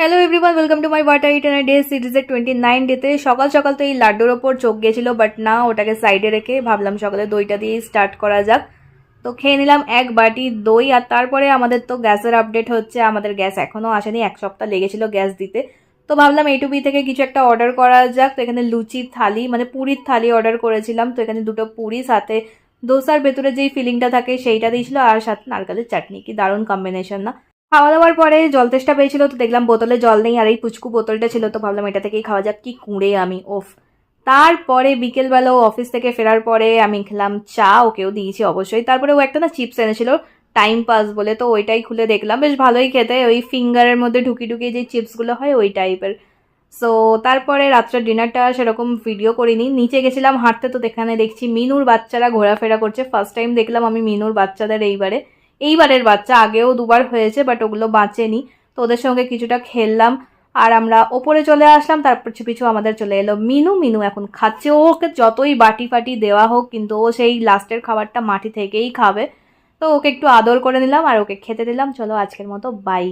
Hello everyone, welcome to my what I eat in a day সিরিজের 29 ডেতে। সকাল সকাল তো এই লাড্ডুর ওপর চোখ গেছিলো, বাট না, ওটাকে সাইডে রেখে ভাবলাম সকালে দইটা দিয়েই স্টার্ট করা যাক। তো খেয়ে নিলাম এক বাটি দই। আর তারপরে আমাদের তো গ্যাসের আপডেট হচ্ছে, আমাদের গ্যাস এখনও আসেনি, এক সপ্তাহ লেগেছিল গ্যাস দিতে। তো ভাবলাম এইটুবি থেকে কিছু একটা অর্ডার করা যাক। তো এখানে লুচির থালি, মানে পুরীর থালি অর্ডার করেছিলাম। তো এখানে দুটো পুরি, সাথে দোসার ভেতরে যেই ফিলিংটা থাকে সেইটা দিয়েছিল, আর সাথে নারকেলের চাটনি। কি দারুণ কম্বিনেশন না? খাওয়া দাওয়ার পরে জল তেষ্টা পেয়েছিল, তো দেখলাম বোতলে জল নেই, আর এই পুচকু বোতলটা ছিল, তো ভাবলাম এটা থেকেই খাওয়া যাক। কি কুঁড়ে আমি, ওফ। তারপরে বিকেলবেলা অফিস থেকে ফেরার পরে আমি খেলাম চা, ওকেও দিয়েছি অবশ্যই। তারপরে ও একটা না চিপস এনেছিল টাইম পাস বলে, তো ওইটাই খুলে দেখলাম, বেশ ভালোই খেতে, ওই ফিঙ্গারের মধ্যে ঢুকি ঢুকিয়ে যে চিপসগুলো হয় ওই টাইপের। সো তারপরে রাত্রের ডিনারটা সেরকম ভিডিও করিনি, নিচে গেছিলাম হাঁটতে, তো এখানে দেখছি মিনুর বাচ্চারা ঘোরাফেরা করছে। ফার্স্ট টাইম দেখলাম আমি মিনুর বাচ্চাদের এইবারের বাচ্চা, আগেও দুবার হয়েছে বাট ওগুলো বাঁচেনি। তো ওদের সঙ্গে কিছুটা খেললাম, আর আমরা ওপরে চলে আসলাম। তারপর পিছু পিছু আমাদের চলে এলো মিনু। মিনু এখন খাচ্ছে, ওকে যতই বাটি ফাটি দেওয়া হোক কিন্তু ও সেই লাস্টের খাবারটা মাটি থেকেই খাবে। তো ওকে একটু আদর করে নিলাম আর ওকে খেতে দিলাম। চলো আজকের মতো বাই।